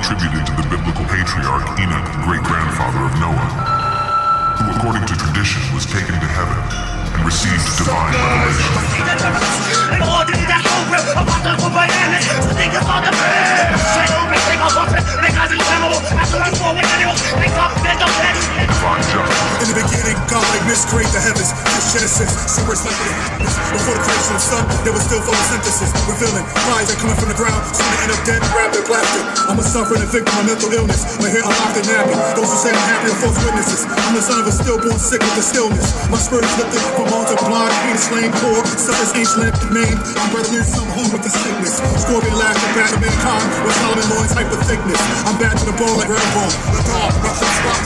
attributed to the biblical patriarch Enoch, great-grandfather of Noah, who according to tradition was taken to heaven and received divine revelation. Divine justice. In the beginning, God like mist create the heavens. This Genesis, secrets like the before the creation of the sun, there was still photosynthesis, revealing fires that coming from the ground, soon to end up dead, wrapped in plastic. I'm a suffering and victim of mental illness. My hair unlocked and nappy. Those who say I'm happy are false witnesses. I'm the son of a stillborn sick with the stillness. My spirit is lifted from bones of blind, pain, slain, poor, suffers ancient name. I'm battling some home with the sickness. Scorpion laughed and back to mankind with Solomon Loin's type of thickness. I'm back to the bone like Red Bone. The dog, my first rock.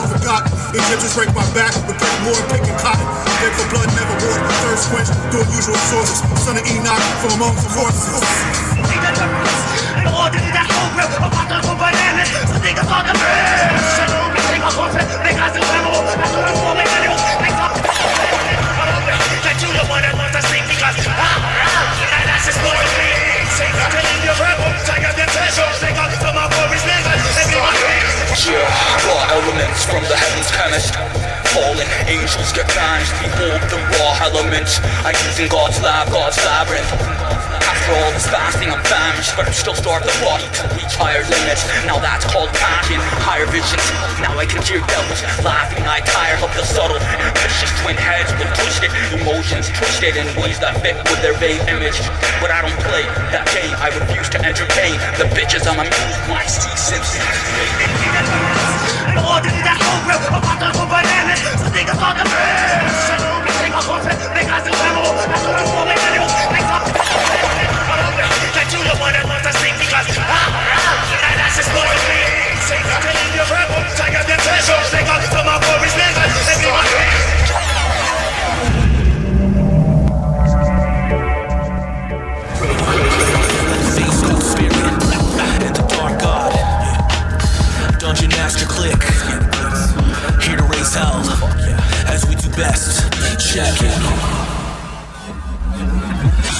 Forgotten. Egyptians break my back, but get more picking cotton. Beg for blood, never water. Thirst quench through unusual sources. Son of Enoch from amongst the horses. Raw elements from the heavens chemist. Fallen angels get banished. Behold the raw elements. I use in God's lab, God's labyrinth. After all this fasting, I'm famished, but I'm still starved the body to reach higher limits. Now that's called passion, higher visions. Now I can hear devils laughing. I tire of the subtle, vicious twin heads with twisted emotions, twisted in ways that fit with their vague image. But I don't play that game. I refuse to entertain the bitches I'm amused when I see Simpsons. Dungeon Master Click, here to raise hell, as we do best. Check it.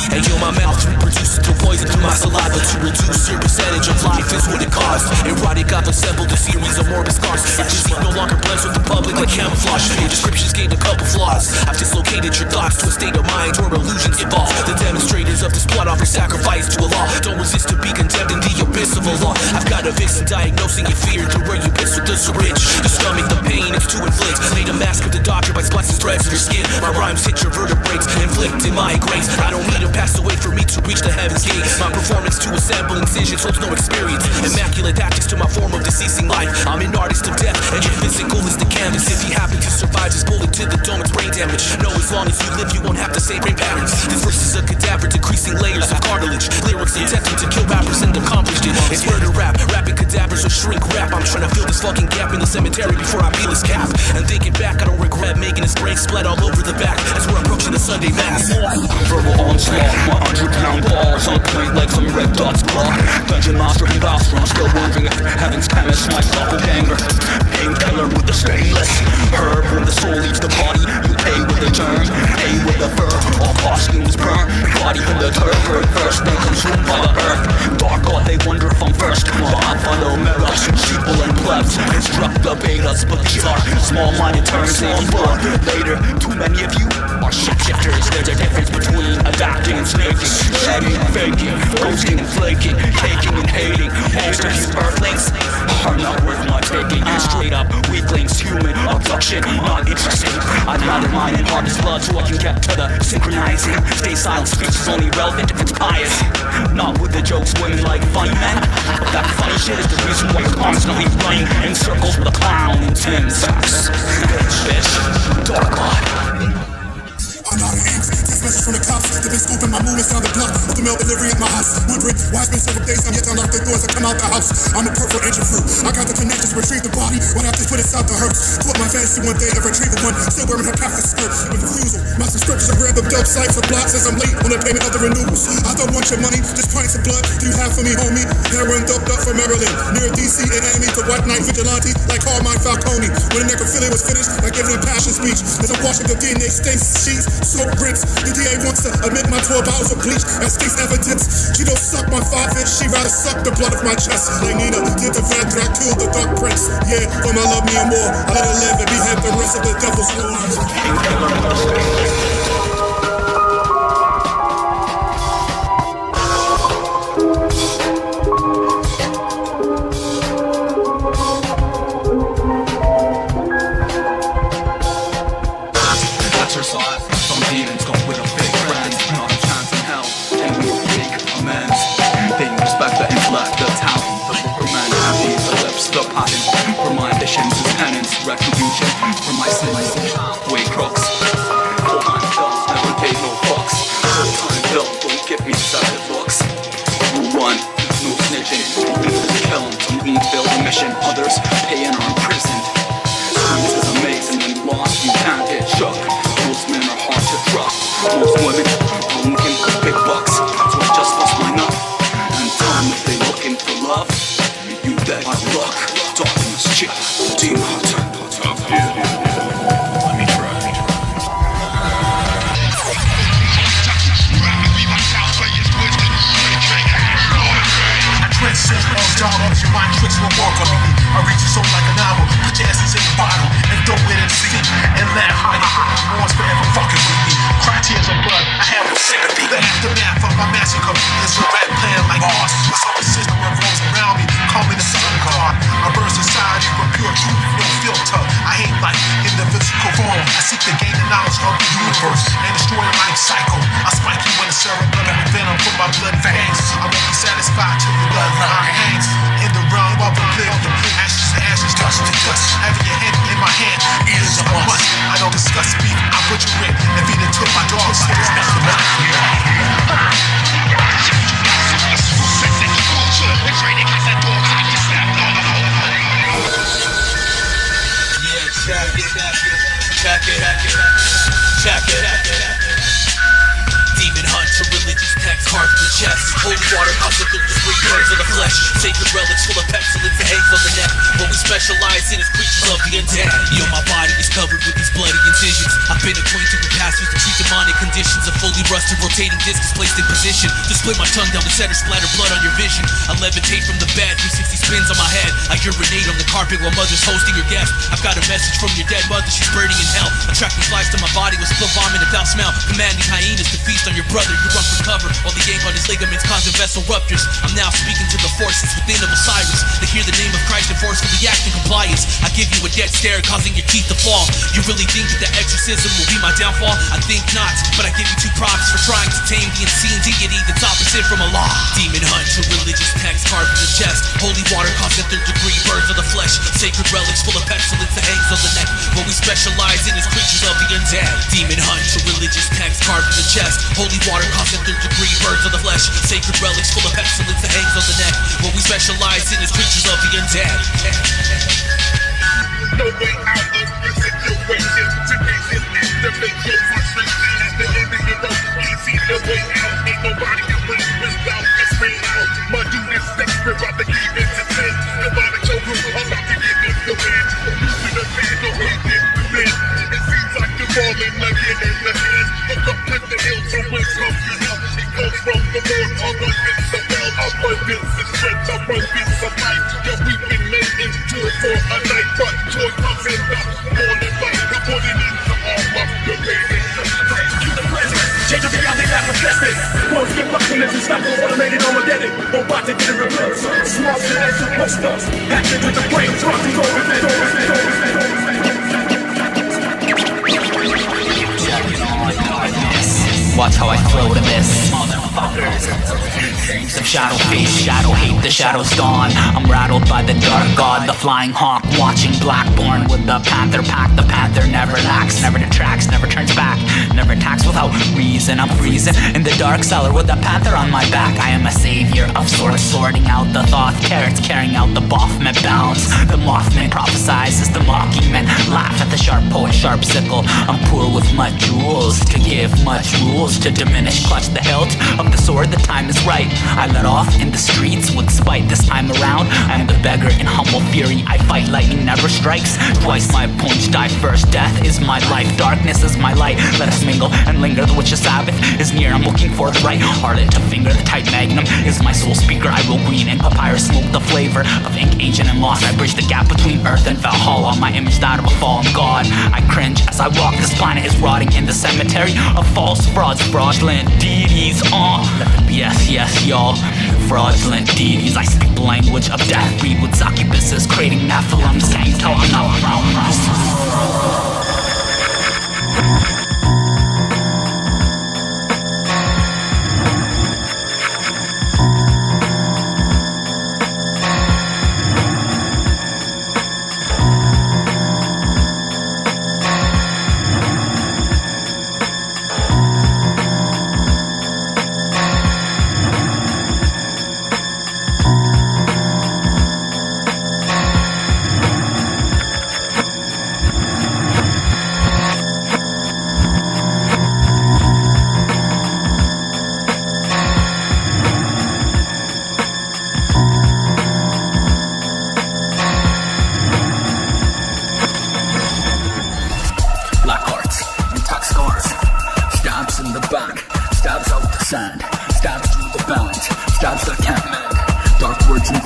Hey yo, my mouth produces the poison through my saliva to reduce your percentage of life is what it costs. Erotic, I've assembled a series of morbid scars. My deceit no longer blends with the public like camouflage. Your descriptions gained a couple flaws. I've dislocated your thoughts to a state of mind where illusions evolve. The demonstrators of this plot offer sacrifice to a law. Don't resist to be condemned in the abyss of a law. I've got a vixen diagnosing your fear to where you piss with the syringe. The stomach, the pain, it's to inflict. Made a mask of the doctor by splicing threads of your skin. My rhymes hit your vertebrae, inflicting migraines. I don't need to pass away for me to reach the heaven's gate. My performance to assemble incisions holds no experience. Immaculate tactics to my form of deceasing life. I'm an artist of death, and your physical is the canvas. If you happen to survive, just bullet to the dome, it's brain damage. No, as long as you live, you won't have the same brain patterns. This verse is a cadaver, decreasing layers of cartilage. Lyrics attempting to kill rappers and accomplished it. It's murder rap, rapping cadavers or shrink rap. I'm trying to fill this fucking gap in the cemetery before I peel his cap. And thinking back, I don't regret making his brain splat all over the back as we're approaching the Sunday Mass. Verbal onslaught, my 100-pound balls on point like some red dots block. Dungeon master and boss, I'm still wondering if heaven's chemist might doppelganger. Painkiller with the stainless herb. When the soul leaves the body, you pay with the germ, pay with the verb. All costumes burn, body in the turf, first then consumed by the earth. Dark God, they wonder if I'm first. Well, I follow mirrors, sheeple and plebs. Instruct the betas, but these are small-minded terms on board. Later, too many of you are shapeshifters. There's a difference between adapting and snaking, shedding and faking, ghosting and flaking, taking and hating. Most of you earthlings are not worth my taking. Straight up weaklings, human abduction, not interesting. I'd rather mine and heart is blood so I can get to the synchronizing. Stay silent, speech is only relevant if it's pious. Not with the jokes, women like funny men. But that funny shit is the reason why you're constantly running in circles with a clown in Tim's. Bitch, dark God. I'm out of ink, text message from the cops. They've been scooping my movements down the block. With the mail delivery at my house. Wondering why it's been several days. I'm yet to unlock the doors and come out the house. I'm a perfect engine fruit. I got the connections, retrieve the body. When I just put it out the hurts. Quote my fantasy one day and retrieve the one. Still wearing her Catholic skirt with refusal. My subscriptions are random dope sites of blocks as I'm late on the payment of the renewals. I don't want your money, just pints of blood. Do you have for me, homie? Heroin doped up from Maryland, near DC, an enemy to white knight vigilantes like Carmine Falcone. When the necrophilia was finished, I gave it a passion speech. As I'm washing the DNA stains sheets, soap rinse. The DA wants to admit my 12 bottles of bleach as state's evidence. She don't suck my 5 inch, she rather suck the blood of my chest. Like Nina did to Van Drac, killed the Dark Prince. Yeah, for my love me and more, I let her live and behead the rest of the devil's horns. Retribution for my sins, way crooks. Full time films never gave no fucks. Full time film don't give me deceptive looks. Rule 1, no snitching. Just kill 'em to fulfill the mission. Others pay and are imprisoned. Streets is a maze and when lost you can't get shook. Most men are hard to trust. Most women are looking for big bucks. So I just lost my nut and tell them if they looking for love, you dead by luck. Darkness, chick, demon hunter. Your mind tricks will walk on me. I read your soul like a novel. Put your essence in a bottle and throw it in the sea. And laugh how you put remorse forever fucking with me. Cry tears of blood, I have no sympathy. The aftermath of my massacre is a red plan like Mars. The solar system revolves around me. Call me the sun god. I burn society for pure truth, no filter. I hate life in the physical form. I seek to gain the knowledge of the universe and destroy the life cycle. I spike you in the cerebellum with venom from my blood veins. I won't be satisfied till the bloodline hangs. In the realm of the clear, ashes to ashes, dust to dust. Having your head in my hand is a must. I don't discuss beef, I butcher it and feed it to my dogs. Check it. Demon hunter, religious text carved in the chest. Holy water, possible to spring birds of the flesh. Sacred relics full of pestilence that hangs on the neck. What we specialize in is creatures of the undead. Yo, my body is covered with these bloody incisions. I've been acquainted with pastors to treat demonic conditions. A fully rusted rotating disc is placed in position to split my tongue down the center, splatter blood on your vision. I levitate from the bed, 360 spins on my head. I urinate on the carpet while mother's hosting your guest. I've got a message from your dead mother, she's burning in hell. Attracting flies to my body with split vomit and foul smell. Commanding hyenas to feast on your brother. You run for cover while the yank on his ligaments causing vessel ruptures. I'm now speaking to the forces within of Osiris. They hear the name of Christ and forcefully act in compliance. I give you a dead stare causing your teeth to fall. You really think that the exorcism will be my downfall? I think not, but I give you 2 props for trying to tame the unseen deity that's opposite from Allah. Demon hunter, religious text carved in the chest. Holy water causing 3rd degree burns of the flesh. Sacred relics full of pestilence that hangs on the neck. What we specialize in is creatures of the undead. Demon hunter, religious text carved in the chest. Holy water causing 3rd degree burns of the flesh. Sacred relics full of pestilence that hangs on the neck. What we specialize in is creatures of the undead. No way out of your situation. Today's is to make your frustration. At the end of your rope, you see the way out. Ain't nobody can win without this way out. My dude is desperate, about to give it to 10. Nobody told you I'm about to give it the win. Losing the man, no hate it within. It seems like you're falling again in the hand. Look up at the hill from whence comes your help. It comes from the Lord, abundance of wealth, abundance of strength, abundance of life. Yeah, we've been made into it for a night, but joy comes in the morning light. We're putting in the arm of the baby. To the present, change of reality that manifested. Once get lucky, let's just stop what I made it armageddon. We're about to get it reversed. Small slides of push-ups. Acting with the brain, talking over there. Watch how I throw to this, motherfuckers. Some shadow face, shadow hate, the shadow's gone. I'm rattled by the dark god, the flying hawk. Watching Blackborn with the panther pack. The panther never lacks, never detracts, never turns back, never attacks without reason. I'm freezing in the dark cellar with the panther on my back. I am a savior of sorts, sorting out the thought carrots, carrying out the Boffman balance. The Mothman prophesies as the mocking men laugh at the sharp poet, sharp sickle. I'm poor with much jewels to give, much rules to diminish. Clutch the hilt of the sword, the time is right. I let off in the streets with spite this time around. I am the beggar in humble fury. I fight, lightning never strikes twice. My opponents die first. Death is my life, darkness is my light. Let us mingle and linger. The witch's Sabbath is near. I'm looking for the right harlot to finger. The tight magnum is my soul speaker. I roll green and papyrus smoke, the flavor of ink, ancient and lost. I bridge the gap between earth and Valhalla. My image that of a fallen god. I cringe as I walk. This planet is rotting in the cemetery of false frauds, fraudulent deities. BS, yes, y'all. Fraudulent deities. I speak the language of death. Breed with succubuses, creating Nephilim. Can't tell I'm not around.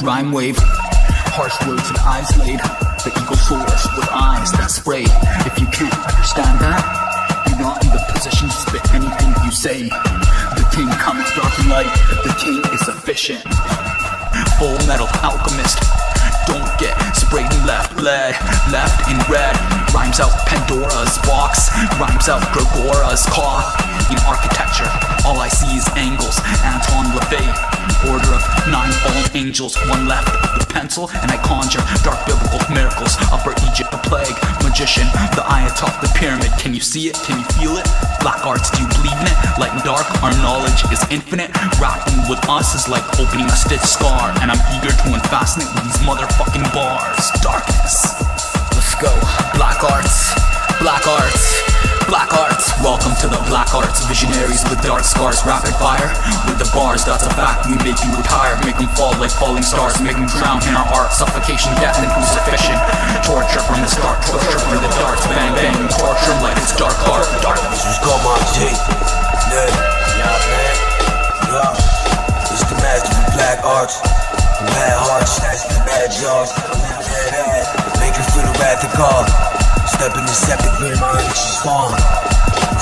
Rhyme wave, harsh words and eyes laid. The eagle soars with eyes that spray. If you can't understand that, you're not in the position to spit anything you say. The king comes dark and light. The king is efficient. Full metal alchemist. Don't get sprayed and left bled, left in red. Rhymes out Pandora's box, rhymes out Gregora's cough. In architecture, all I see is angles. Anton LaVey, order of 9 fallen angels. One left of the pencil, and I conjure dark biblical miracles. Upper Egypt, the plague, magician, the eye atop the pyramid. Can you see it? Can you feel it? Black arts, do you believe in it? Light and dark, our knowledge is infinite. Rapping with us is like opening a stitched scar, and I'm eager to unfasten it with these motherfucking bars. Darkness. Let's go. Black arts, black arts, black arts. Welcome to the black arts. Visionaries with dark scars, rapid fire with the bars. That's a fact. We make you retire, make them fall like falling stars, make them drown in our art. Suffocation, death, and crucifixion. Torture from the start, torture from the darts. Bang bang, torture like it's dark heart. Darkness. Let's go, my G. Yeah, man. Yeah. It's the master of black arts. Bad hearts, that's the bad jaws. Make you feel the wrath of God. Step in the septic, where my energy's gone.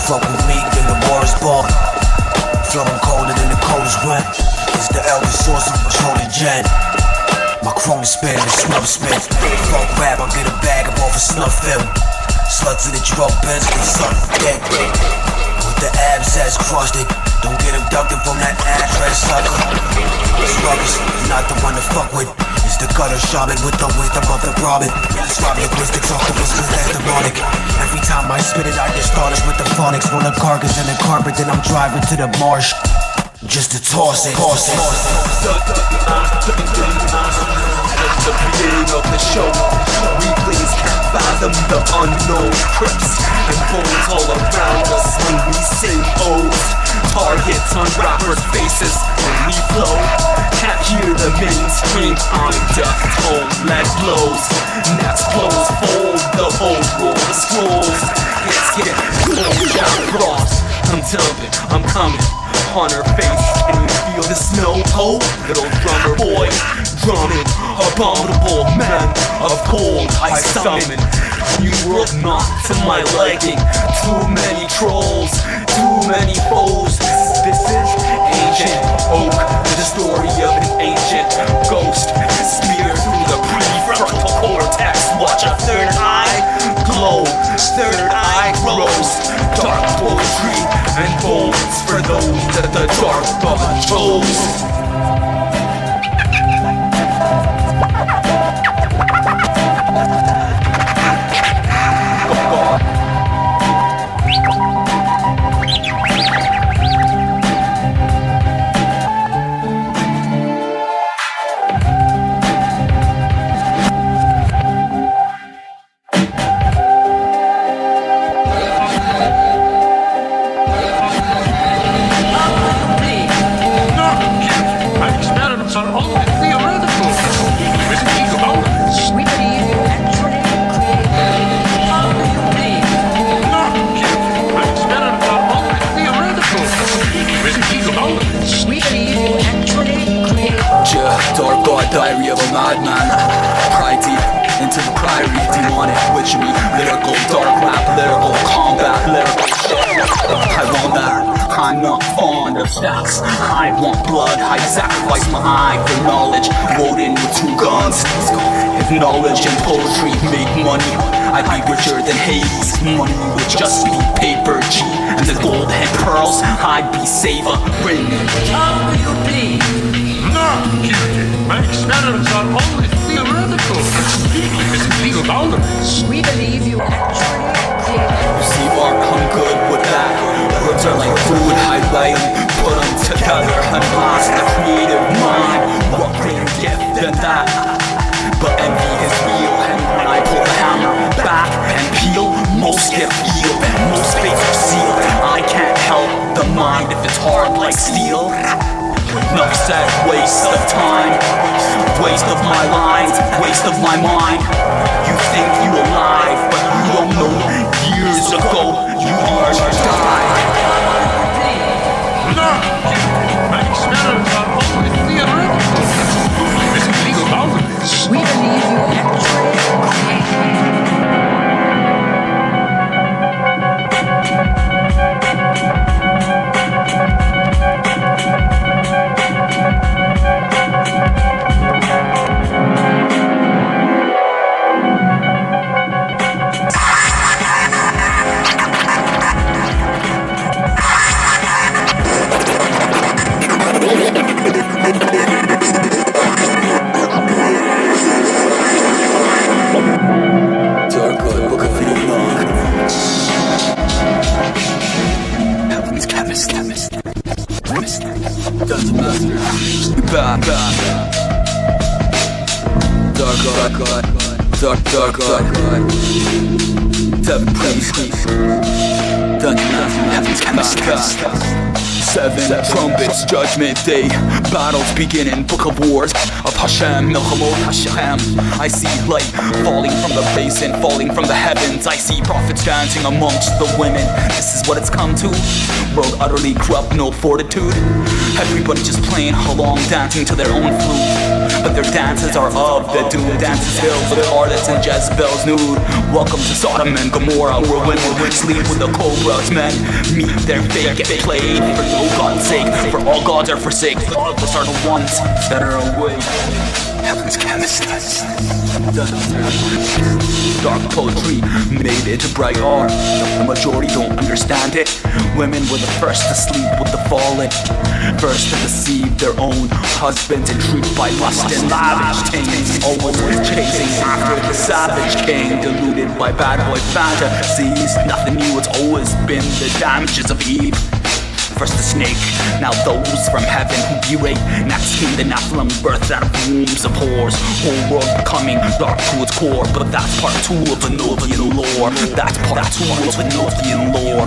Fuck with me, then the war is born. Flowing colder than the coldest wind. It's the eldest source of what's holy gen. My chrome spin and snuff spin. Fuck rap, I'll get a bag of all for snuff film. Sluts in the drug beds, they suck dead. With the abscess crusted. Don't get abducted from that address sucker. Sluggers, not the one to fuck with. It's the gutter shaman with the wisdom of the Brahmin. Swap linguistics off the whispers, that's demonic. Every time I spit it, I get started with the phonics. Roll the carcass in the carpet, then I'm driving to the marsh. Just to toss it. The beginning of the show. Weaklings can't fathom the unknown. Crips and bones all around us when we sing O's. Targets on rappers' faces when we flow. Can't hear the men scream on death tone. Lead blows, necks close, fold the whole roll the scrolls. It's getting cold down frost. I'm dumping, I'm coming. On her face, can you feel the snow? Oh, little drummer boy, drumming, abominable man of cold I summon. You world not to my liking. Too many trolls, too many foes. This is ancient oak, the story of an ancient ghost. Spear through the prefrontal cortex. Watch a third eye glow, third eye grows. Dark poetry and bones for those that the dark God chose. pride, man. Pride deep into the priory, demonic witchery, lyrical dark rap, lyrical combat, lyrical shit. I want that. I'm not fond of facts. I want blood. I sacrifice my eye for knowledge. Woden with 2 guns. If knowledge and poetry make money, I'd be richer than Hades. Money would just be paper G, and the gold and pearls I'd be savoring. How will you be? No, Cutie. My experiments are only theoretical. Completely missing legal boundaries. We believe you actually did. You see, Mark, I'm good with that. Words are like food, I lightly put them together and blast the creative mind. What greater gift than that? But envy is real, and when I pull the hammer back and peel, most get feel, most fates are sealed. I can't help the mind if it's hard like steel. Enough said, waste of time, waste of my lines, waste of my mind. You think you alive, but you don't know. Years ago, you almost died. No, my experiments are only theoretical. Completely missing legal boundaries. We believe you actually did. Dark God, Seven Priests, Dungeon Master, Heaven's Chemist, 7 trumpets, Judgment Day, battles beginning, Book of Wars of Hashem, Milchamot Hashem. I see light falling from the basin, falling from the heavens. I see prophets dancing amongst the women. This is what it's come to. World utterly corrupt, no fortitude. Everybody just playing along, dancing to their own flute. But their dances are of the doom. Dances filled with harlots and Jezebel's nude. Welcome to Sodom and Gomorrah, where women would sleep with the cobras. Men meet their fate, get played for no God's sake. For all gods are forsaken. Those are the ones that are awake. Heaven's Chemist. Dark poetry made it bright art. The majority don't understand it. Women were the first to sleep with the fallen, first to deceive their own husbands, intrigued by lust and lavish things, always chasing after the savage king, deluded by bad boy fantasies. Nothing new, it's always been the damages of Eve. First the snake, now those from heaven who berate. Next came the Nephilim, birthed out of wombs of whores. Whole world becoming dark to its core. But that's part 2 of Enochian lore. That's part 2 of Enochian lore.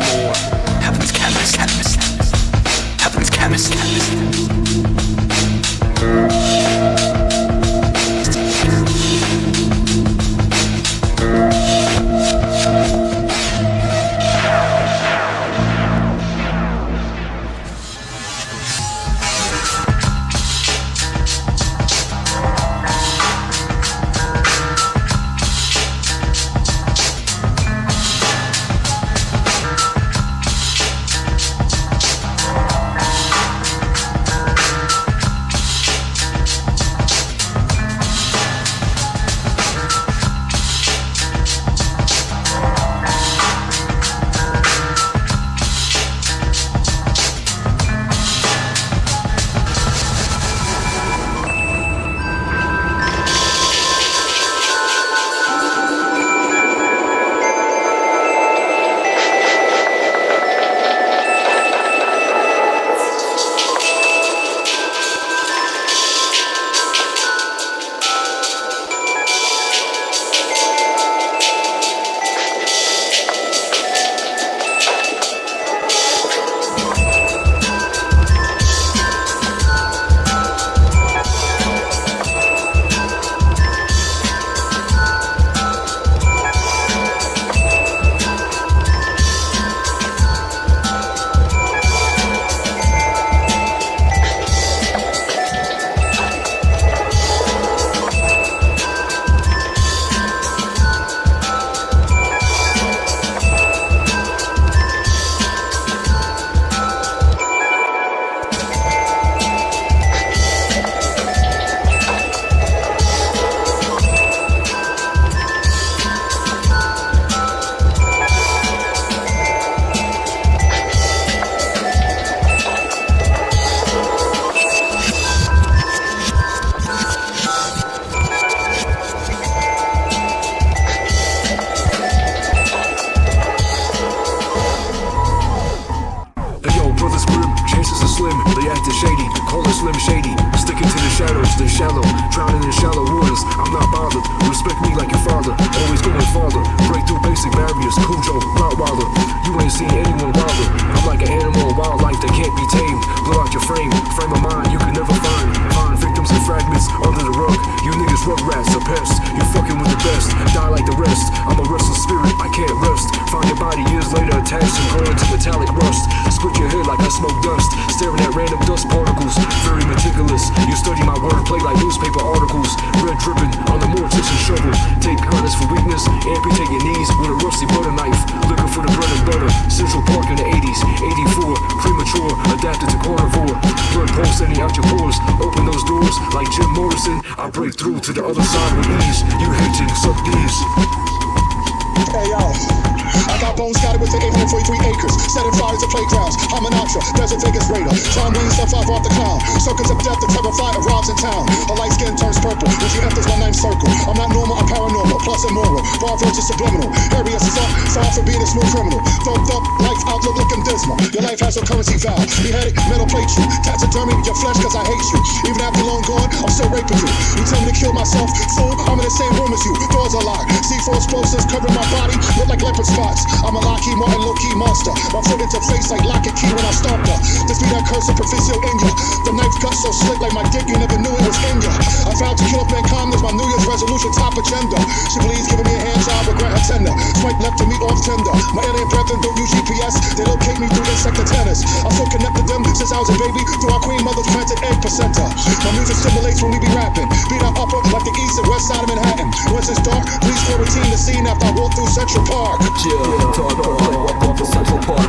Heaven's Chemist, Heaven's Chemist. cause I'm not bothered. Respect me like your father, always going farther. Break through basic barriers, Cujo, Rottweiler. You ain't seen anyone wilder. I'm like an animal in wildlife that can't be tamed. Blow out your frame of mind you could never find. Find victims and fragments under the rug. You niggas rugrats, a pest. You fucking with the best, die like the rest. I'm a restless spirit, I can't rest. Find your body years later attached and growing to metallic rust. Split your head like I smoke dust, staring at random dust particles. Very meticulous, you study my wordplay like newspaper articles. Red dripping on the mortician shovel. Take kindness for weakness, amputate your knees with a rusty butter knife. Looking for the bread and butter. Central Park in the 80s, 84, premature, adapted to carnivore. Blood pulsating out your pores, open those doors like Jim Morrison. I break through to the other side with ease. You hating, suck these. Hey yo, I got bones scattered within 843 acres, setting fires to playgrounds. I'm an ultra, Desert Vegas raider. John Wayne stuff off the clown. Circles of death, the terrified arrives in town. A light skin turns purple when she enters my ninth circle. I'm not normal, I'm paranormal, plus immoral. Bar versus subliminal. Area far from being a smooth criminal. Doped up, life outlook looking dismal. Your life has no currency value. Beheaded, metal plate you. Taxidermy your flesh cause I hate you. Even after long gone, I'm still raping you. You tell me to kill myself, fool, I'm in the same room as you. Doors are locked. C4 explosives covering my body, look like leopard spots. I'm a Lockheed Martin low-key monster. My foot into face like lock and key when I stomped her. This be that curse of proficio in ya. The knife cut so slick like my dick, you never knew it was in ya. I vowed to kill off mankind as my New Year's resolution top agenda. She believes giving me a hand job will grant her tender. Swipe left to meet off tender. My alien brethren don't use GPS, they locate me through insect antennas. I'm so connected them since I was a baby through our queen mother's planted egg placenta. My music stimulates when we be rapping. Beat our upper like the east and west side of Manhattan. Once it's dark, please quarantine the scene after I walk through Central Park. Walk off of Central Park.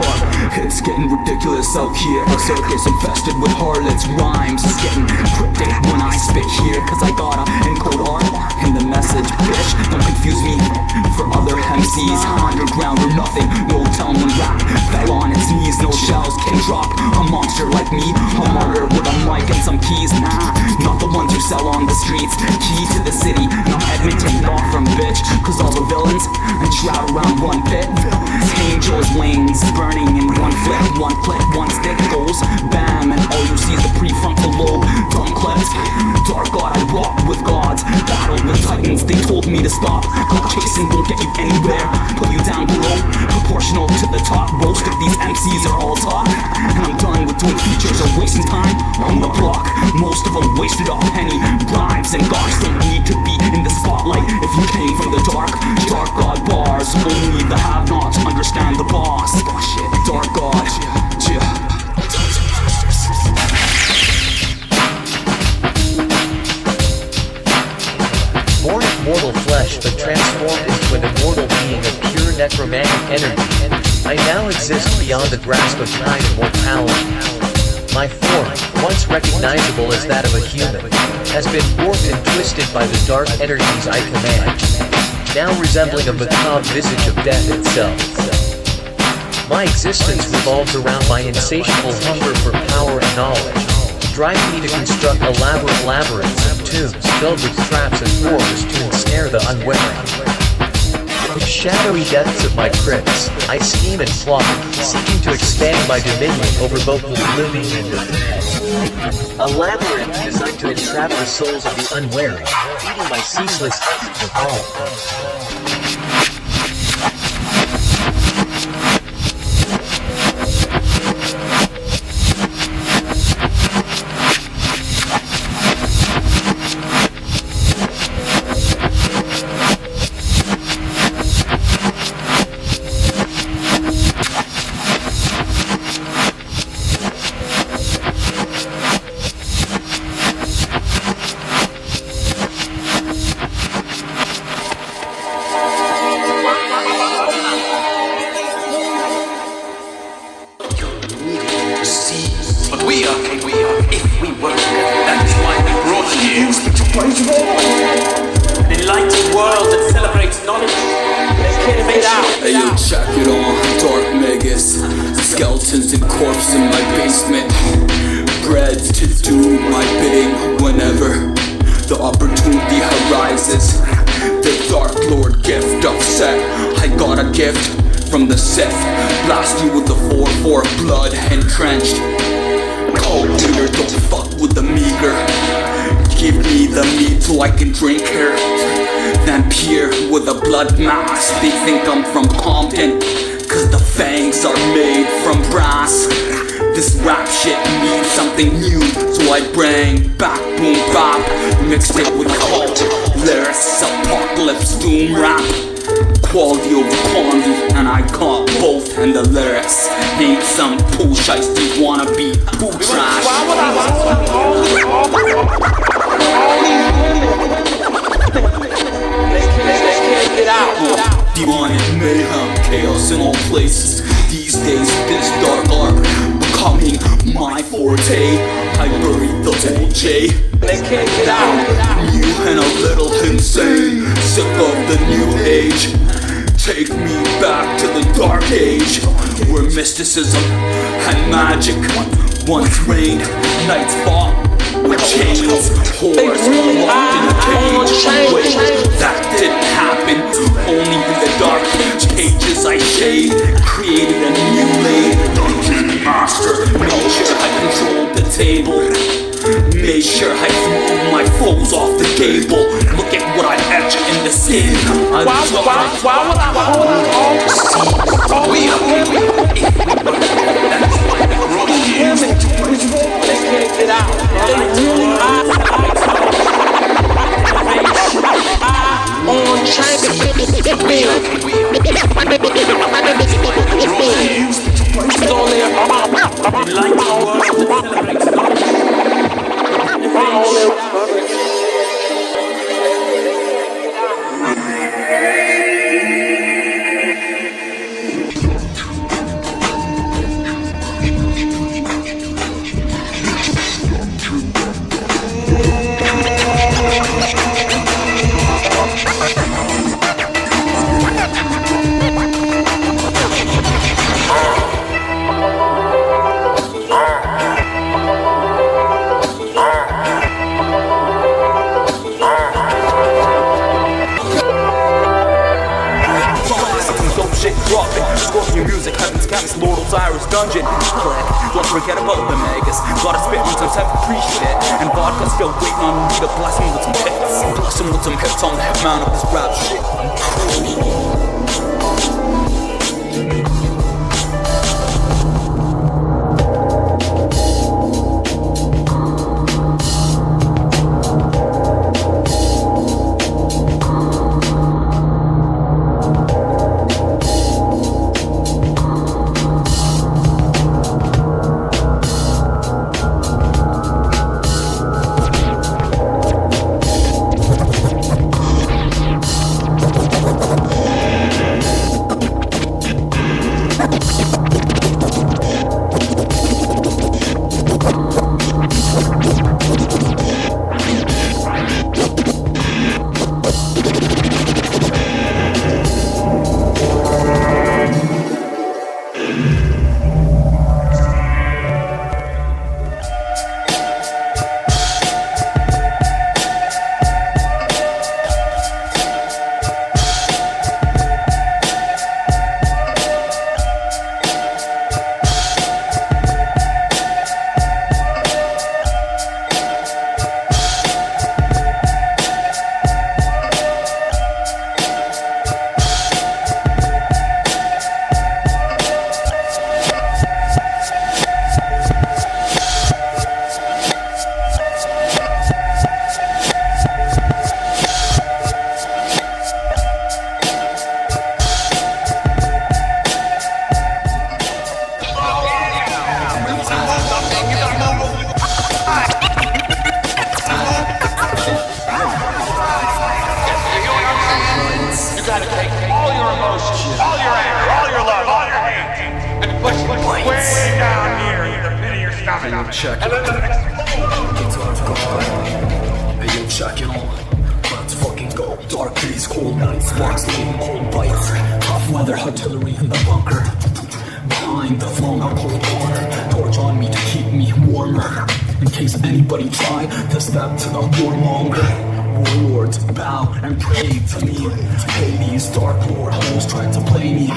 It's getting ridiculous out here. A circus infested with harlots. Rhymes is getting cryptic when I spit here, cause I gotta encode art in the message, bitch. Don't confuse me for other MCs. Underground or nothing, no telling when rap fell on its knees. No shells can drop a monster like me. A martyr with a mic and some keys. Nah, not the ones who sell on the streets. Key to the city, not Edmonton, not from bitch. Cause all the villains shroud around one pit. Angels' wings burning in one flip. One clip, one stick goes bam, and all you see is the prefrontal lobe. Dumb clips, dark god, I rock with gods. Battle with titans, they told me to stop. Cloud chasing won't get you anywhere. Put you down below, proportional to the top. Most of these MCs are all talk, and I'm done with doing features or wasting time on the block. Most of them wasted off penny bribes, and gods don't need to be in the spotlight if you came from the dark. Dark god bars, only the have-nots understand the boss. Dark god, Born of mortal flesh but transformed into an immortal being of pure necromantic energy, I now exist beyond the grasp of time and mortality. My form, once recognizable as that of a human, has been warped and twisted by the dark energies I command, now resembling a macabre visage of death itself. My existence revolves around my insatiable hunger for power and knowledge, driving me to construct elaborate labyrinths of tombs filled with traps and horrors to ensnare the unwary. In the shadowy depths of my crypts, I scheme and plot, seeking to expand my dominion over both the living and the dead. A labyrinth designed to entrap the souls of the unwary, feeding my ceaseless thirst for power. Skeletons and corpses in my basement, bred to do my bidding whenever the opportunity arises. The Dark Lord gift of Set, I got a gift from the Sith. Blast you with the 4-4 blood entrenched. Cold leader, don't fuck with the meager. Give me the meat so I can drink her. Vampire with a blood mask. They think I'm from Compton, cause the fangs are made from brass. This rap shit needs something new, so I bring back boom bap. Mixed it with cult lyrics, apocalypse, doom rap. Quality over quantity, and I caught both. And the lyrics ain't some poo shiesty wannabe poo trash. Demonic mayhem, chaos in all places. These days, this dark art becoming my forte. I buried the old J. They can't get out. New and a little insane, sick of the new age. Take me back to the dark age, where mysticism and magic once reigned. Nights fought with chains, whores locked in a cage. Wait, that didn't happen. Only in the dark cages I shade, created a new lane. Dungeon master, made sure I controlled the table. Made sure I threw my foes off the gable. Look at what I etch in the skin. SkorpionMuzik, Heaven's Campus, Lord Osiris Dungeon. Click, don't forget about the megas. Gotta spit on some type of free shit. And vodka's still waiting on me to bless him with some hits. Bless him with some hits on the hitman of this rap shit. check it. Guitar go. Hey yo, check it on. Let's fucking go. Dark days, cold nights, sparks leaving cold bites. Tough weather, artillery in the bunker. Behind the flung out cold corner. Torch on me to keep me warmer. In case anybody try to step to the warmonger. Warlords bow and pray to me. Hades, dark lord hoes tried to play me.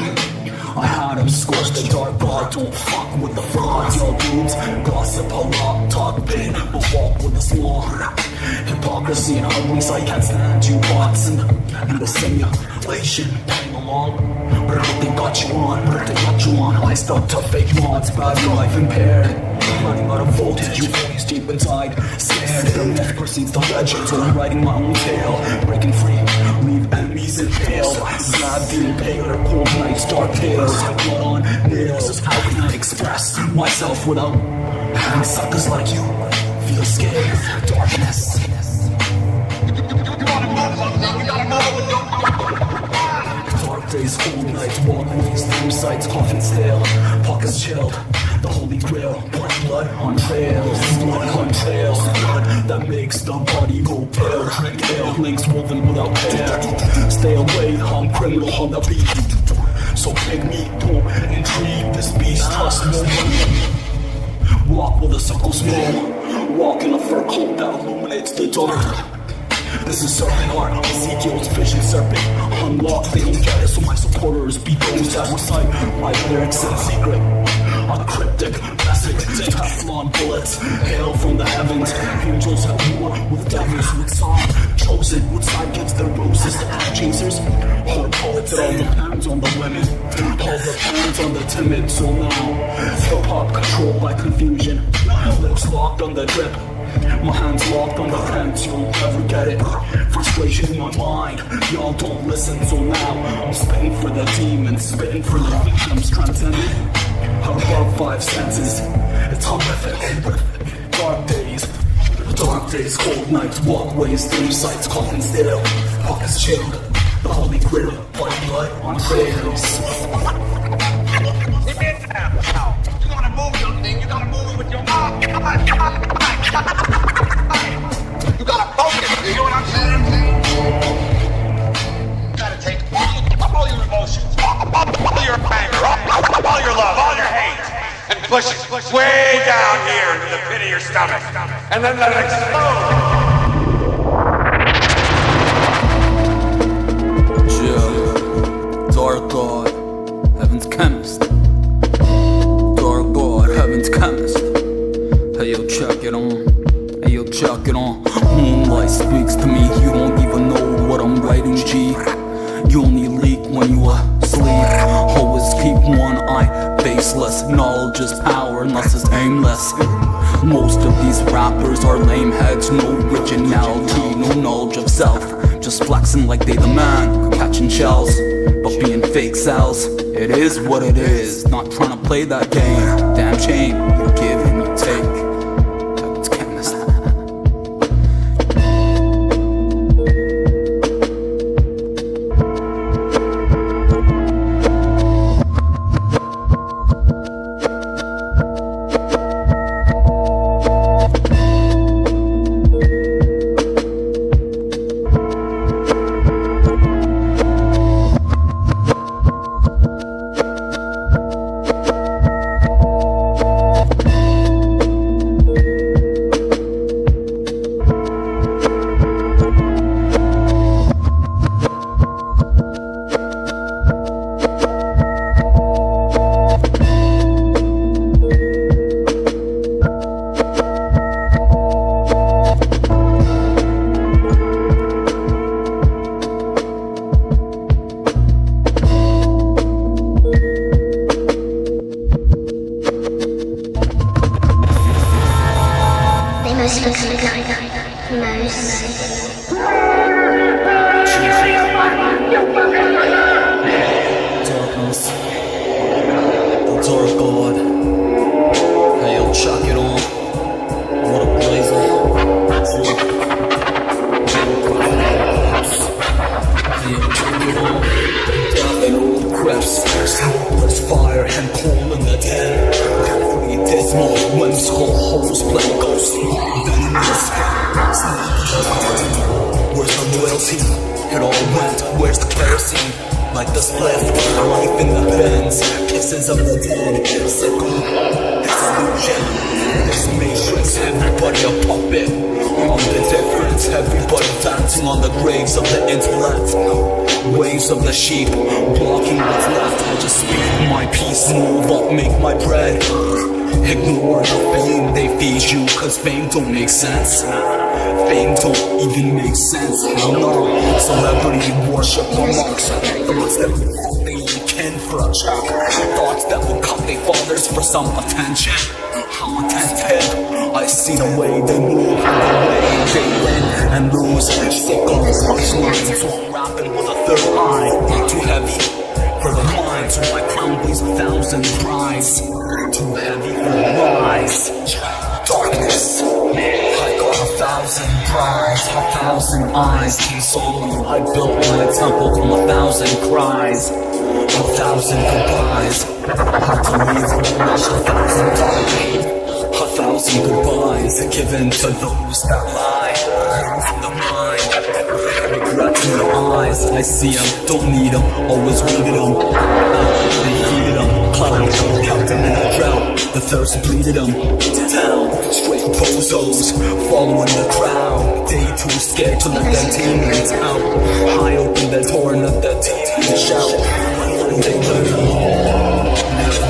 I had him scorched the dark god. Don't fuck with the frauds, y'all dudes. Gossip a lot, talk big, but walk with a small. Hypocrisy and ugly, so I can't stand you, Watson. And the simulation, playing along. But they got you on, I stuck to fake mods, bad drive impaired. Running out of voltage, you voice deep inside. Scared, the myth precedes the legend, so I'm writing my own tale. Breaking free, leave enemies in pale. Grab the impaler, cold nights, dark tales. Blood on nails, how can I express myself without having suckers like you feel scared? Darkness. Dark days, cold nights, walkways, through sights, coffin stale, pockets chilled. The holy grail, blood on trails, blood that makes the body go pale. Drink ale, links woven without hair. Stay away, I'm criminal on the beat. So pick me, don't intrigue this beast. Trust no one. Walk with a circle small. Walk in a fur coat that illuminates the dark. This is serpent art, Ezekiel's vision serpent. Unlocked, they don't get it, so my supporters be those that recite my lyrics in secret. A cryptic message, Teflon bullets, hail from the heavens. Angels at war with devils, with song chosen, with sidekicks, their roses, the chasers. All poets, it all depends on the women, all depends on the timid. So now, hip-hop controlled by confusion, lips locked on the drip. My hands locked on the pens, you'll never get it. Frustration in my mind, y'all don't listen. So now, I'm spitting for the demons, spitting for the victims, transcended above five senses. It's horrific. Dark days, cold nights, walkways, through sights, coffin stale, pockets chilled. The holy grail, blood on trails. You wanna move your thing, you gotta move it with your mouth. You gotta focus, you know what I'm saying? You gotta take all your emotions, all your anger, all your love, all your hate, and push it way down here into the pit of your stomach, and then let it explode. Yeah, dark god, heaven's chemist. Dark god, heaven's chemist. Hey yo, check it on. Hey yo, check it on. Moonlight speaks to me. You don't even know what I'm writing, G. You only leak when you asleep. Always keep one eye faceless. Knowledge is power, unless it's aimless. Most of these rappers are lame heads. No originality, no knowledge of self. Just flexing like they the man, catching shells, but being fake cells. It is what it is, not trying to play that game. Damn shame, you give and you take. Heaven's chemist. waves of the sheep, blocking what's left. I just speak my peace, move up, make my bread. Ignore the fame they feed you, cause fame don't make sense. Fame don't even make sense. Hell no, celebrity worship amongst thoughts that will cut they own kin for a check. Thoughts that will cut their fathers for some attention. How attentive, I see the way they move, the way they win and lose. Sick on the punchlines, so I'm rapping with a third eye. Too heavy for the mind, so my crown weighs 1,000 prize. Too heavy for the rise. Darkness, I got 1,000 prize, 1,000 eyes. Console, I built my temple from 1,000 cries, 1,000 goodbyes. Hard to leave when I reach 1,000 dies. 1,000 goodbyes given to those that lie. From the mind, regret in the eyes. I see them, don't need them, always needed them. They heated them, clouded, kept them in a drought. The thirst bleeded them down. Straight bozos, following the crowd. They too scared to let their teammates out. High open the door and let their teammates shout. When they learn, never.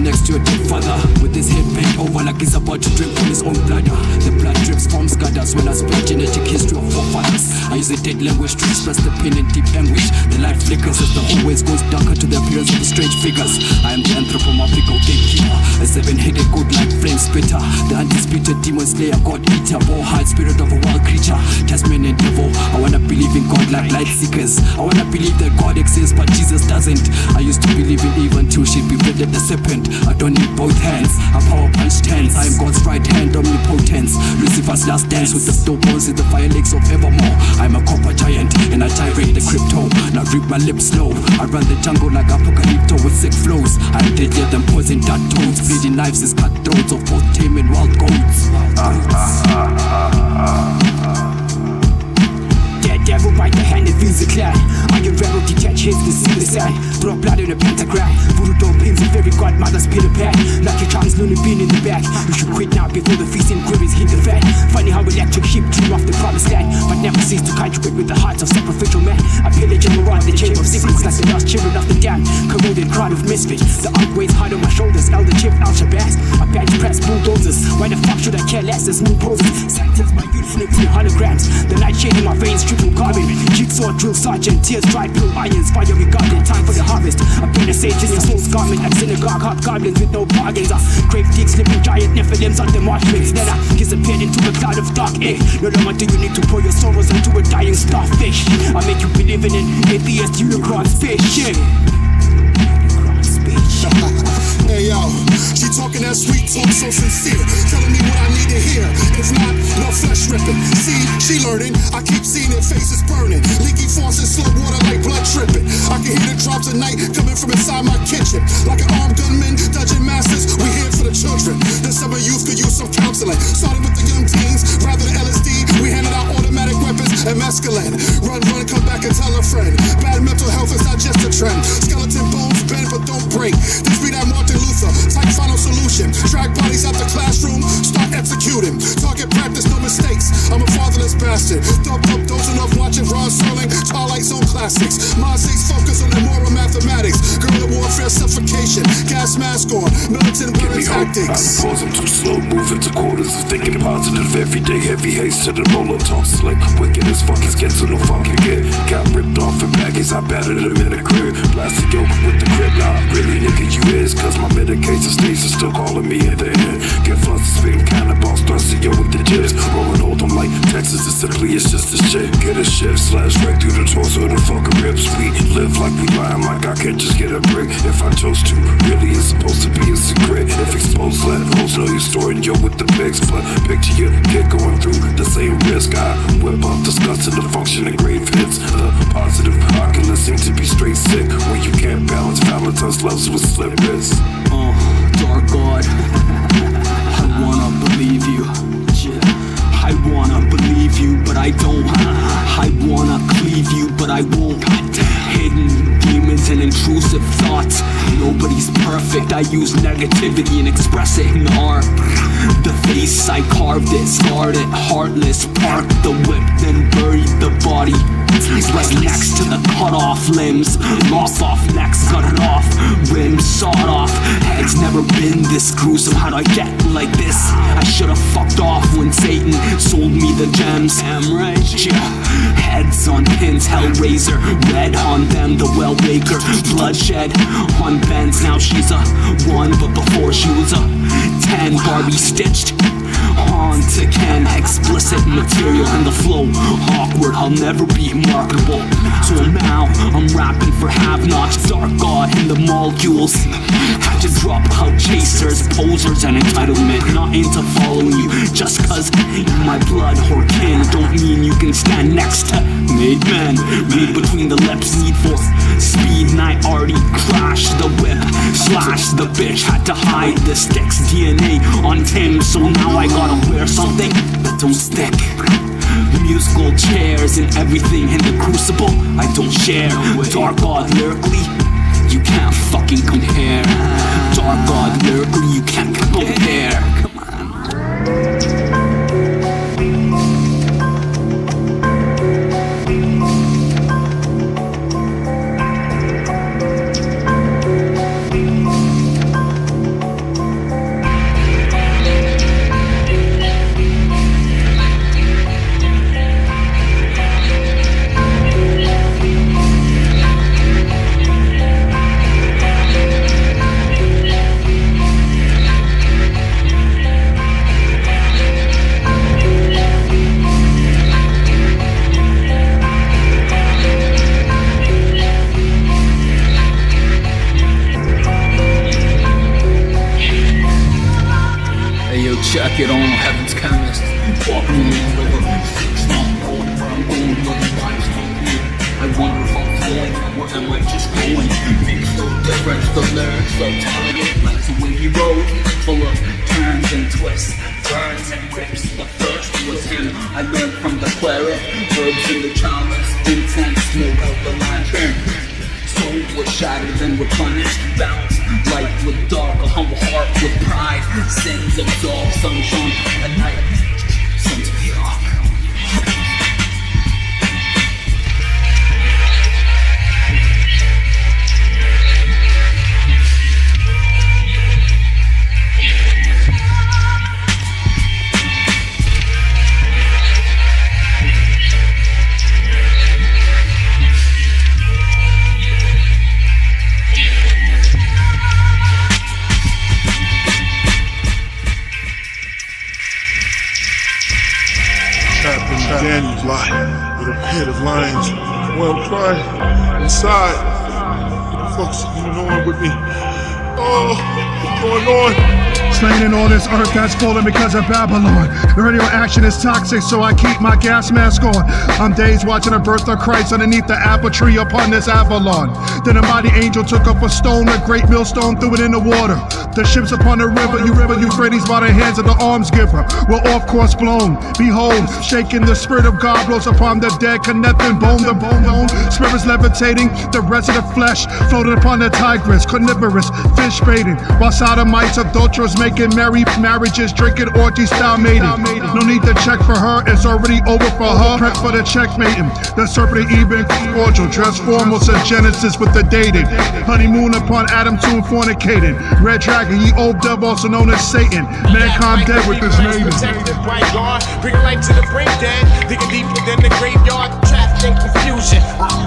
Next to your dead father, with his head bent over like he's about to drink from his own bladder. The blood drips from gutters when I speak genetic history of forefathers. I use a dead language to express the pain and deep anguish. The light flickers as the hallways goes darker to the appearance of the strange figures. I am the anthropomorphical gatekeeper, a seven-headed god like flame spitter, the undisputed demon slayer, god eater, bowhide spirit of a wild creature, Tasmanian devil. I wanna believe in God like light seekers. I wanna believe that God exists but Jesus doesn't. I used to believe in Eve until she befriended the serpent. I don't need both hands, I'm power punched hands. I am God's right hand, omnipotence. Lucifer's last dance with the stillborns in the fire lakes of evermore. I'm a copper giant and I gyrate the crypto. Now reap my lips slow. I run the jungle like apocalypto with sick flows. I'm deadlier than poison dart toads. Bleeding knives is cutthroats of both tame and wild goats. Devil bite the hand, it feels the clan. Iron railroad detach hits the sea, the sand. Throw blood in a pentagram. Voodoo doll pins of every godmother's pit a pad. Lucky Charms, Looney Bean in the back. You should quit now before the feast and queries hit the fan. Funny how electric sheep dream off the promised land, but never cease to contribute with the hearts of sacrificial man. I pillage and maraud the chamber of secrets like the lost children of the damned. Corroded crowd of misfits. The unk weighs hard on my shoulders. Elder Chief, Al Shabazz. I bench press bulldozers. Why the fuck should I care less than smooth poses? Sentence my youth flipped in holograms. The light shade in my veins triple carbon. Jigsaw drill sergeant, tears dry blue irons. Fire regarded, time for the harvest. I've been a sage in your soul's garment. I'm synagogue, hot goblins with no bargains. Grave dig, slipping giant nephilims on the marshlands. Then I disappeared into a cloud of dark ink. No longer do you need to pour your sorrows into a dying starfish. I make you believe in an atheist unicorn spaceship. Hey yo, she talking Talking that sweet talk, so sincere. Telling me what I need to hear. If not, no flesh ripping. See, she learning. I keep seeing their faces burning. Leaky faucets, slow water like blood tripping. I can hear the drops at night coming from inside my kitchen. Like an armed gunman, dungeon masters, we here for the children. The summer youth could use some counseling. Starting with the young teens, rather than LSD, we handed out automatic weapons and mescaline. Run, come back and tell a friend. Bad mental health is not just a trend. Skeleton bones bend but don't break. This be that Martin Luther type final solution. Drag bodies out the classroom, start executing. Target practice, no mistakes. I'm a fatherless bastard. Thumped up, dozing off watching Ron Serling, Twilight Zone classics. Mind stays focused on immoral mathematics. Guerrilla warfare, suffocation. Gas mask on, militant burning tactics. Pause, I'm too slow, move into quarters. Thinking positive every day, heavy haste to the Molotov. Slick, wicked as fuck, it's get to no fucking get. Got ripped off in baggies, I battered him in a crib. Blasted yoke with the crib, nah, really nigga you is. Cause my medication stays still calling me at the end. Get flustered, spitting cannonballs, thrusting yo with the jibs. Rolling hold them like Texas, it's simply, it's just a shit. Get a shift, slash right through the torso, the fucking ribs. We live like we lying, like I can't just get a brick. If I chose to, really it's supposed to be a secret. If exposed, let hoes know your story and yo with the pigs. But picture your kid going through the same risk. I whip up disgusting the function and grave hits. The positive oculus seem to be straight sick. When you can't balance Valentine's loves with slip wrists. Dark God, I wanna believe you. I wanna believe you, but I don't. I wanna cleave you, but I won't. Hidden demons and intrusive thoughts. Nobody's perfect. I use negativity and express it in art. The face I carved it, scarred it, heartless. Parked the whip, then buried the body right next to the cut off limbs. Lost off necks, cut it off. Rims sawed off. Heads never been this gruesome. How'd I get like this? I should've fucked off when Satan sold me the gems. Damn right, yeah. Heads on pins, Reyzah. Red on them, the well waker. Bloodshed on Benz. Now she's a 1, but before she was a 10. Barbie stitched on to Ken. Explicit material and the flow awkward. I'll never be marketable. So now I'm rapping for have-nots. Dark God in the molecules. Had to drop out chasers, posers, and entitlement. Not into following you just cause you're my blood or kin. Don't mean you can stand next to made men. Read between the lips, need for speed. And I already crashed the whip, slashed the bitch. Had to hide the sticks, DNA on Tim. So now I gotta wear something that don't stick. Musical chairs and everything in the crucible I don't share. Dark God lyrically, you can't fucking compare. Dark God lyrically, you can't compare. Come on. Check it on Heaven's Chemist. Walking in the river, not going where I'm going, but the vibes don't mean. I wonder if I'm flowing, or am I just going? Makes no difference, the lyrics are telling it. Like a wavy road, full of turns and twists, turns and rips. The first was him, I learned from the claret. Verbs in the chalice, intense, smoke out the lantern. Soul was shattered and replenished, balanced. Light with dark, a humble heart with pride. Sins absolved, sunshine at night. Sons of hip hop. Danny's lot with a pit of lions. Well, cry inside. What the fuck's going on with me? Oh, what's going on? Explaining all this earth that's falling because of Babylon. The radio action is toxic, so I keep my gas mask on. I'm dazed watching the birth of Christ underneath the apple tree upon this Avalon. Then a mighty angel took up a stone, a great millstone, threw it in the water. The ships upon the river Euphrates by the hands of the alms giver were off course blown. Behold, shaking the spirit of God blows upon the dead, connecting bone to bone. Spirits levitating, the rest of the flesh floated upon the Tigris, carnivorous, fish baiting, while sodomites, adulterers making merry marriages, drinking orgy style mating. No need to check for her, it's already over for her. Prep for the checkmating. The serpent even cordial, dress formal to Genesis with the dating. Honeymoon upon Adam tomb fornicating. Red dragon, ye old devil, also known as Satan. Mankind dead with this maiden. Bring light to the brain dead, digging deeper than the graveyard, trapped in confusion.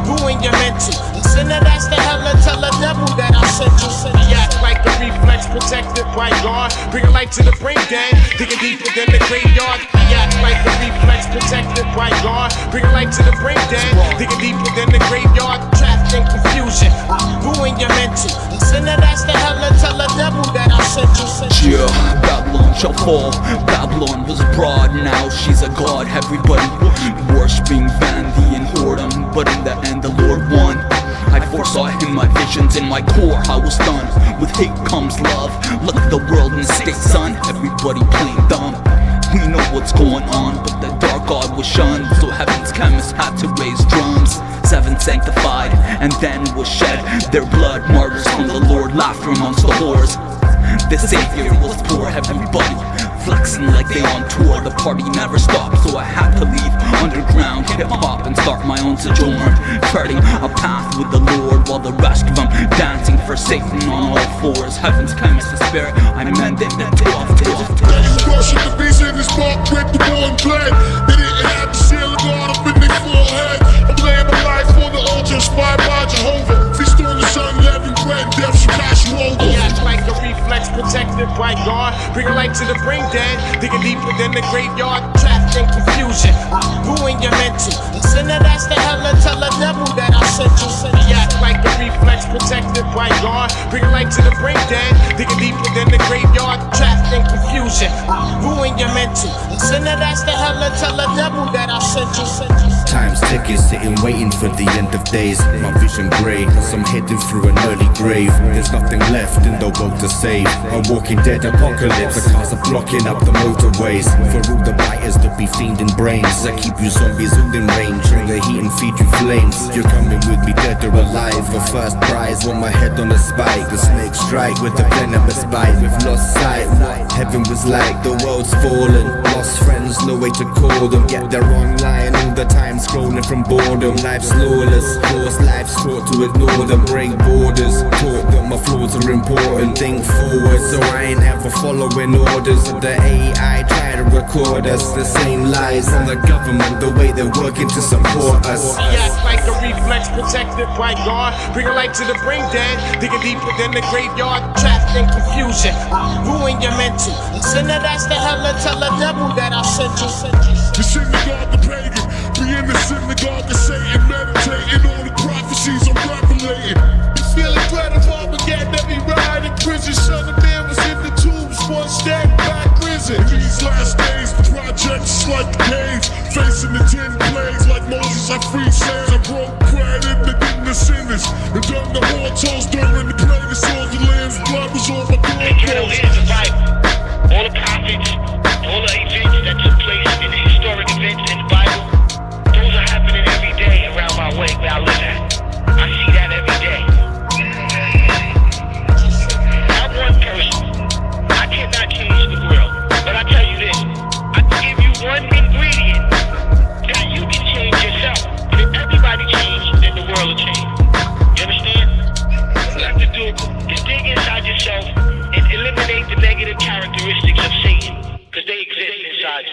Ruin your mental. Sinner, that's the hell and tell the devil that I sent you. He act like a reflex protected by God. Bring light to the brain dead, digging deeper than the graveyard. He act like a reflex protected by God. Bring light to the brain dead, digging deeper than the graveyard, trapped in confusion. Ruin your mental. Sinner, that's the hell and tell the devil that I sent you. Yeah, Babylon shall fall. Babylon was broad, now she's a god. Everybody worshipping vanity and whoredom, but in the end the Lord won. I foresaw in my visions, in my core I was done. With hate comes love, look at the world in a state, son. Everybody playing dumb. We know what's going on, but the dark god was shunned. So heaven's chemists had to raise drums. 7 sanctified, and then was shed their blood. Martyrs from the Lord, laughter amongst the whores. The savior was poor, everybody flexing like they on tour. The party never stopped, so I had to leave underground hip-hop and start my own sojourn, treading a path with the Lord, while the rest of them dancing for Satan on all fours. Heaven's chemist, the spirit, I mended the 12. Crushing the beast in this park with the ball and play. They didn't have the ceiling guard up in their forehead. I'm laying my life on the altar, inspired by Jehovah. Feast on the sun, living bread, death shall pass you over. He act like a reflex protected by God. Bring light to the brain dead, digging deeper than the graveyard, trapped in confusion. Ruin your mental. Sinner, that's the hell and tell the devil that I sent you. He act like a reflex protected by God. Bring light to the brain dead, digging deeper than the graveyard, trapped in confusion. Ruin your mental. Sinner, that's the hell and tell the devil that I sent you. Time's ticking, sitting waiting for the end of days. My vision grey, cause I'm heading through an early grave. There's nothing left in the world to save. A walking dead apocalypse, the cars are blocking up the motorways. For all the biters to be fiending brains, I keep you zombies within range, bring the heat and feed you flames. You're coming with me dead or alive. For first prize, want my head on a spike. The snake strike with a venomous bite. We've lost sight, what heaven was like. The world's fallen, lost friends, no way to call them. Get their online all the time, scrolling from boredom. Life's lawless, force life's taught to ignore them. Break borders, taught that my flaws are important. Think forward, so I ain't ever following orders. The AI try to record us. The same lies from the government, the way they're working to support us. He act like a reflex protected by God. Bring light to the brain dead, digging deeper than the graveyard, trapped in confusion. Ruin your mental. Sinner, that's the hell and tell the devil that I sent you. The synagogue, the pagan, be in the synagogue of Satan, meditating on the prophecies I'm revelating. You feeling gratified, forget every ride in prison. Son of man was in the tombs, one step back risen. In these last days, the project is like the caves, facing the 10 plagues like Moses. I free slaves, I broke bread in the sinners, and done the mortals during the plague. The souls of lamb's blood was on my doorpost. All the prophets, all the events that took place in the historic events in the Bible, those are happening every day around my way where I live at. I see that every day. I'm one person. I cannot change the world. But I tell you this, I can give you one ingredient that you can change yourself. And if everybody changed, then the world will change. You understand? What you have to do is dig inside yourself and eliminate the negative characteristics of Satan, because they exist inside.